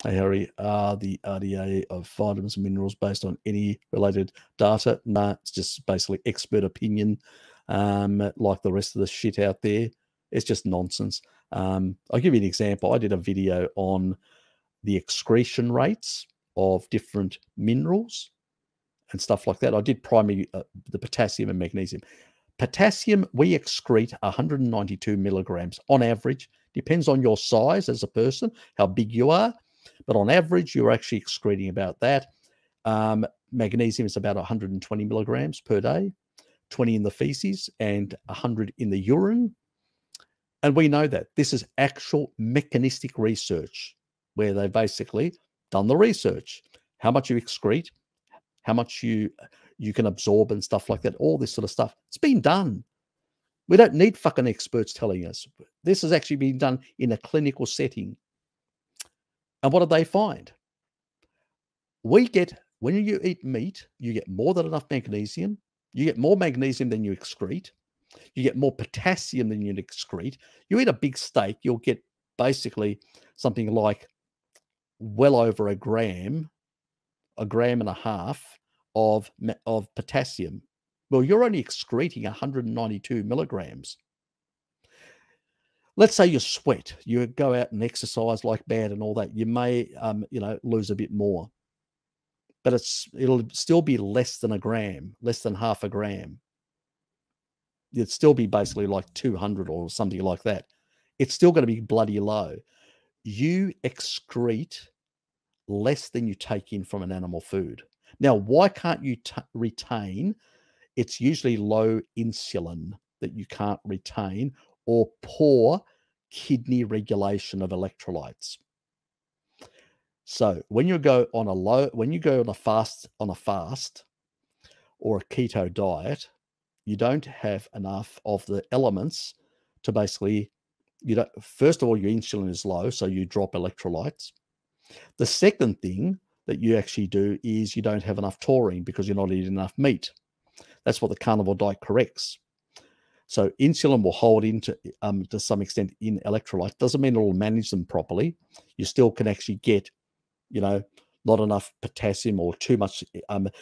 Hey, Harry, are the RDA of vitamins and minerals based on any related data? No, it's just basically expert opinion, like the rest of the shit out there. It's just nonsense. I'll give you an example. I did a video on the excretion rates of different minerals and stuff like that. I did primary the potassium and magnesium. Potassium, we excrete 192 milligrams on average. Depends on your size as a person, how big you are. But on average, you're actually excreting about that. Magnesium is about 120 milligrams per day, 20 in the feces and 100 in the urine. And we know that this is actual mechanistic research where they've basically done the research. How much you excrete, how much you can absorb and stuff like that, all this sort of stuff. It's been done. We don't need fucking experts telling us. This has actually been done in a clinical setting. And what did they find? When you eat meat, you get more than enough magnesium. You get more magnesium than you excrete. You get more potassium than you excrete. You eat a big steak, you'll get basically something like well over a gram and a half of potassium. Well, you're only excreting 192 milligrams. Let's say you sweat, you go out and exercise like bad and all that. You may, lose a bit more, but it'll still be less than a gram, less than half a gram. It'd still be basically like 200 or something like that. It's still going to be bloody low. You excrete less than you take in from an animal food. Now, why can't you retain? It's usually low insulin that you can't retain, or poor kidney regulation of electrolytes. So when you go on a fast or a keto diet, you don't have enough of the elements to basically, first of all, your insulin is low, so you drop electrolytes. The second thing that you actually do is you don't have enough taurine because you're not eating enough meat. That's what the carnivore diet corrects. So insulin will hold into to some extent in electrolytes. Doesn't mean it will manage them properly. You still can actually get, not enough potassium or too much. At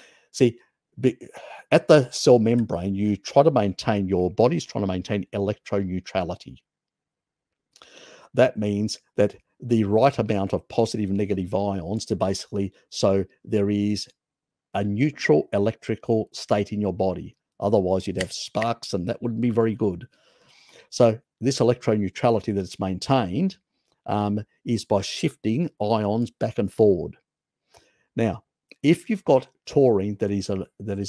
the cell membrane, your body's trying to maintain electroneutrality. That means that the right amount of positive and negative ions to basically, so there is a neutral electrical state in your body. Otherwise, you'd have sparks, and that wouldn't be very good. So this electroneutrality that it's maintained is by shifting ions back and forward. Now, if you've got taurine that is a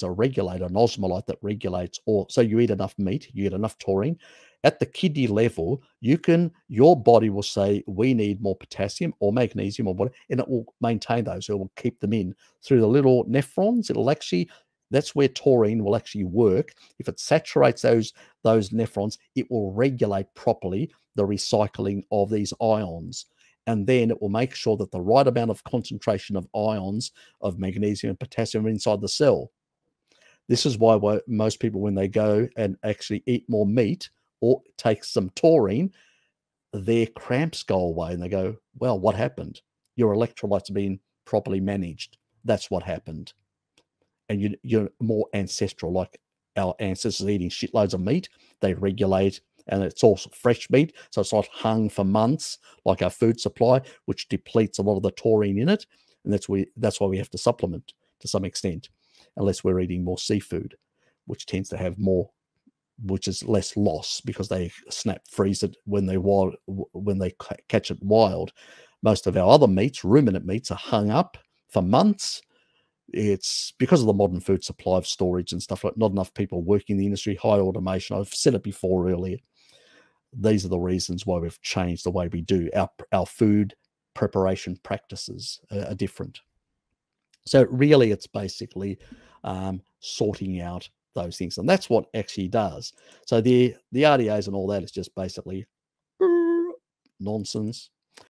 regulator, an osmolyte that regulates, so you eat enough meat, you get enough taurine. At the kidney level, your body will say, we need more potassium or magnesium or whatever, and it will maintain those. It will keep them in through the little nephrons. That's where taurine will actually work. If it saturates those nephrons, it will regulate properly the recycling of these ions. And then it will make sure that the right amount of concentration of ions of magnesium and potassium are inside the cell. This is why most people, when they go and actually eat more meat or take some taurine, their cramps go away and they go, well, what happened? Your electrolytes are being properly managed. That's what happened. And you're more ancestral, like our ancestors eating shitloads of meat. They regulate, and it's also fresh meat, so it's not hung for months like our food supply, which depletes a lot of the taurine in it. And that's why we have to supplement to some extent, unless we're eating more seafood, which tends to have more, which is less loss because they freeze it when they catch it wild. Most of our other meats, ruminant meats, are hung up for months. It's because of the modern food supply of storage and stuff like not enough people working in the industry, high automation. I've said it before earlier. These are the reasons why we've changed the way we do our food preparation practices are different. So really, it's basically sorting out those things, and that's what actually does. So the RDAs and all that is just basically nonsense.